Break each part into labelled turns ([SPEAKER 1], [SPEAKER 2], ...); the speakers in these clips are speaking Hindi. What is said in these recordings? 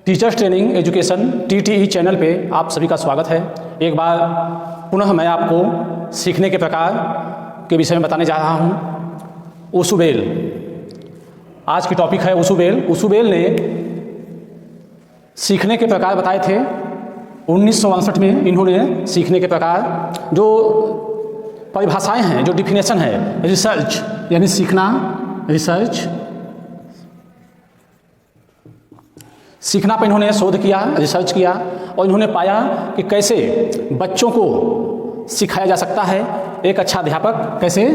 [SPEAKER 1] Teachers training education TTE channel पे आप सभी का स्वागत है। एक बार पुनः मैं आपको सीखने के प्रकार के विषय में बताने जा रहा हूँ। ओसुबेल आज की टॉपिक है। ओसुबेल ने सीखने के प्रकार बताए थे 1962 में। इन्होंने सीखने के प्रकार जो परिभाषाएं हैं, जो डिफिनेशन है, रिसर्च यानी सीखना, सीखना पर इन्होंने शोध किया, रिसर्च किया और इन्होंने पाया कि कैसे बच्चों को सिखाया जा सकता है, एक अच्छा अध्यापक कैसे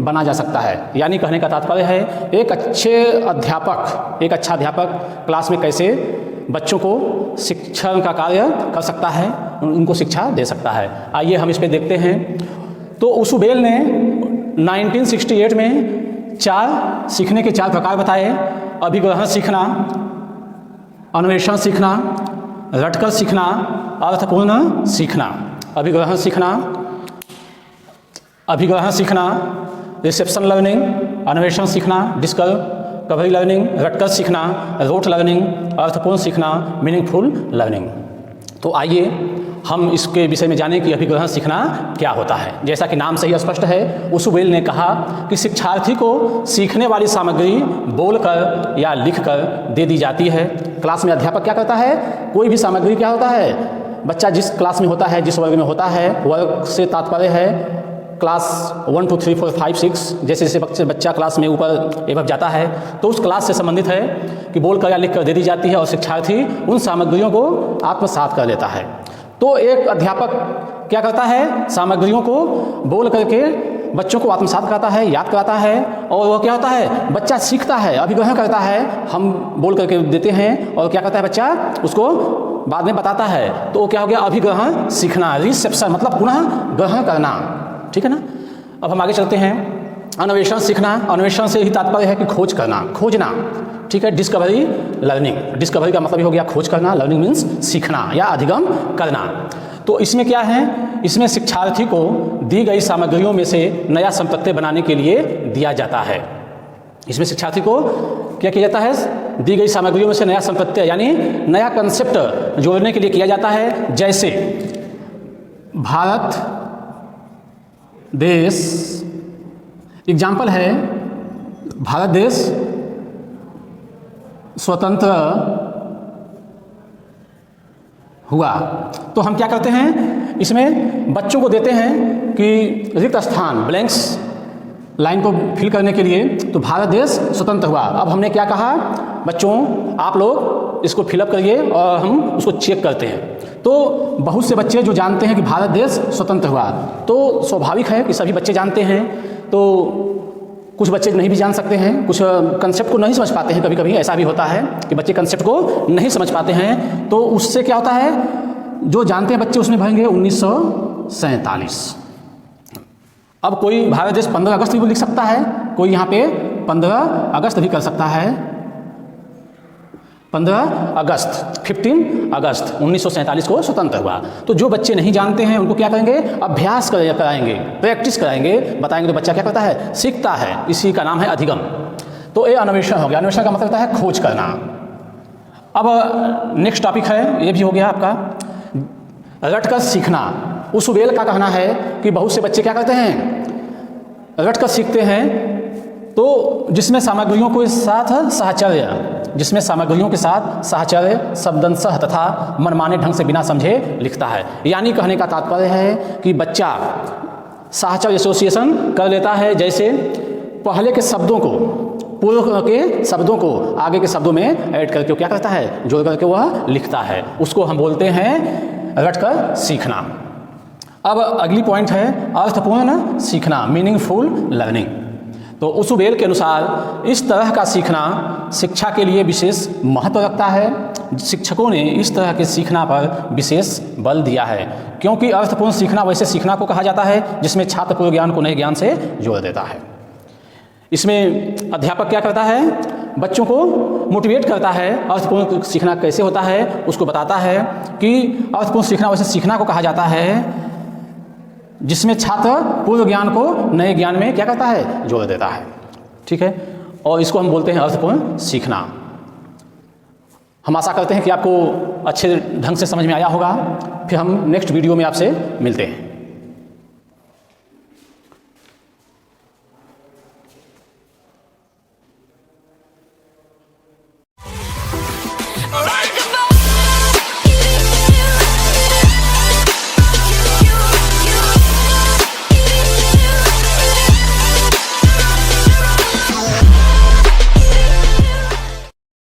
[SPEAKER 1] बना जा सकता है। यानी कहने का तात्पर्य है एक अच्छा अध्यापक क्लास में कैसे बच्चों को शिक्षण का कार्य कर सकता है, उनको शिक्षा दे सकता है। आइए हम इस पे देखते हैं। तो ओसुबेल ने 1968 में सीखने के 4 प्रकार बताए। अभिग्रहण सीखना, अन्वेषण सीखना, रटकर सीखना, अर्थपूर्ण सीखना। अभिग्रहण सीखना रिसेप्शन लर्निंग, अन्वेषण सीखना डिस्कवरी लर्निंग, रटकर सीखना रोट लर्निंग, अर्थपूर्ण सीखना मीनिंगफुल लर्निंग। तो आइए हम इसके विषय में जानें कि अभिग्रहण सीखना क्या होता है। जैसा कि नाम से ही स्पष्ट है, ओसुबेल ने कहा कि शिक्षार्थी को सीखने वाली सामग्री बोलकर या लिखकर दे दी जाती है। क्लास में अध्यापक क्या करता है, कोई भी सामग्री क्या होता है, बच्चा जिस क्लास में होता है, जिस वर्ग में होता है, वर्ग से तात्पर्य है क्लास 1 2 3 4 5 6, जैसे जैसे बच्चा क्लास में ऊपर एवं जाता है तो उस क्लास से संबंधित है कि बोलकर या लिखकर दे दी जाती है और शिक्षार्थी उन सामग्रियों को आत्मसात कर लेता है। तो एक अध्यापक क्या करता है, सामग्रियों को बोल करके बच्चों को आत्मसात कराता है, याद कराता है और वह क्या होता है, बच्चा सीखता है, अभिग्रहण करता है। हम बोल करके देते हैं और क्या करता है बच्चा, उसको बाद में बताता है। तो वो क्या हो गया, अभिग्रहण सीखना। रिसेप्शन मतलब पुनः ग्रहण करना, ठीक है ना। अब हम आगे चलते हैं। अन्वेषण सीखना, अन्वेषण से ही तात्पर्य है कि खोज करना, खोजना, ठीक है। डिस्कवरी लर्निंग, डिस्कवरी का मतलब ही हो गया खोज करना, लर्निंग मीन्स सीखना या अधिगम करना। तो इसमें क्या है, इसमें शिक्षार्थी को दी गई सामग्रियों में से नया संप्रत्यय बनाने के लिए दिया जाता है। इसमें शिक्षार्थी को क्या किया जाता है, दी गई सामग्रियों में से नया संप्रत्यय यानी नया कंसेप्ट जोड़ने के लिए किया जाता है। जैसे भारत देश, एग्जाम्पल है, भारत देश स्वतंत्र हुआ। तो हम क्या करते हैं, इसमें बच्चों को देते हैं कि रिक्त स्थान, ब्लैंक्स लाइन को फिल करने के लिए, तो भारत देश स्वतंत्र हुआ। अब हमने क्या कहा, बच्चों आप लोग इसको फिलअप करिए और हम उसको चेक करते हैं। तो बहुत से बच्चे जो जानते हैं कि भारत देश स्वतंत्र हुआ, तो स्वाभाविक है कि सभी बच्चे जानते हैं। तो कुछ बच्चे नहीं भी जान सकते हैं, कुछ कंसेप्ट को नहीं समझ पाते हैं। कभी कभी ऐसा भी होता है कि बच्चे कंसेप्ट को नहीं समझ पाते हैं। तो उससे क्या होता है, जो जानते हैं बच्चे उसमें भरेंगे 1947। अब कोई भारत देश 15 अगस्त भी लिख सकता है, कोई यहाँ पे 15 अगस्त भी कर सकता है। 15 अगस्त 1947 को स्वतंत्र हुआ। तो जो बच्चे नहीं जानते हैं उनको क्या करेंगे, अभ्यास कराएंगे, प्रैक्टिस कराएंगे, बताएंगे, तो बच्चा क्या करता है, सीखता है। इसी का नाम है अधिगम। तो ये अन्वेषण हो गया। अन्वेषण का मतलब होता है खोज करना। अब नेक्स्ट टॉपिक है, ये भी हो गया आपका रटकर सीखना। ओसुबेल का कहना है कि बहुत से बच्चे क्या करते हैं, रटकर सीखते हैं। तो जिसमें सामग्रियों के साथ साहचर्य शब्दंशः तथा मनमाने ढंग से बिना समझे लिखता है। यानी कहने का तात्पर्य है कि बच्चा साहचर्य एसोसिएशन कर लेता है। जैसे पहले के शब्दों को, पूर्व के शब्दों को आगे के शब्दों में ऐड करके क्या करता है, जोड़ करके वह लिखता है। उसको हम बोलते हैं रटकर सीखना। अब अगली पॉइंट है अर्थपूर्ण सीखना, मीनिंगफुल लर्निंग। तो ओसुबेल के अनुसार इस तरह का सीखना शिक्षा के लिए विशेष महत्व रखता है। शिक्षकों ने इस तरह के सीखना पर विशेष बल दिया है, क्योंकि अर्थपूर्ण सीखना वैसे सीखना को कहा जाता है जिसमें छात्र पूर्व ज्ञान को नए ज्ञान से जोड़ देता है। इसमें अध्यापक क्या करता है, बच्चों को मोटिवेट करता है। अर्थपूर्ण सीखना कैसे होता है उसको बताता है कि अर्थपूर्ण सीखना वैसे सीखना को कहा जाता है जिसमें छात्र पूर्व ज्ञान को नए ज्ञान में क्या करता है, जोड़ देता है, ठीक है। और इसको हम बोलते हैं अर्थपूर्ण सीखना। हम आशा करते हैं कि आपको अच्छे ढंग से समझ में आया होगा। फिर हम नेक्स्ट वीडियो में आपसे मिलते हैं।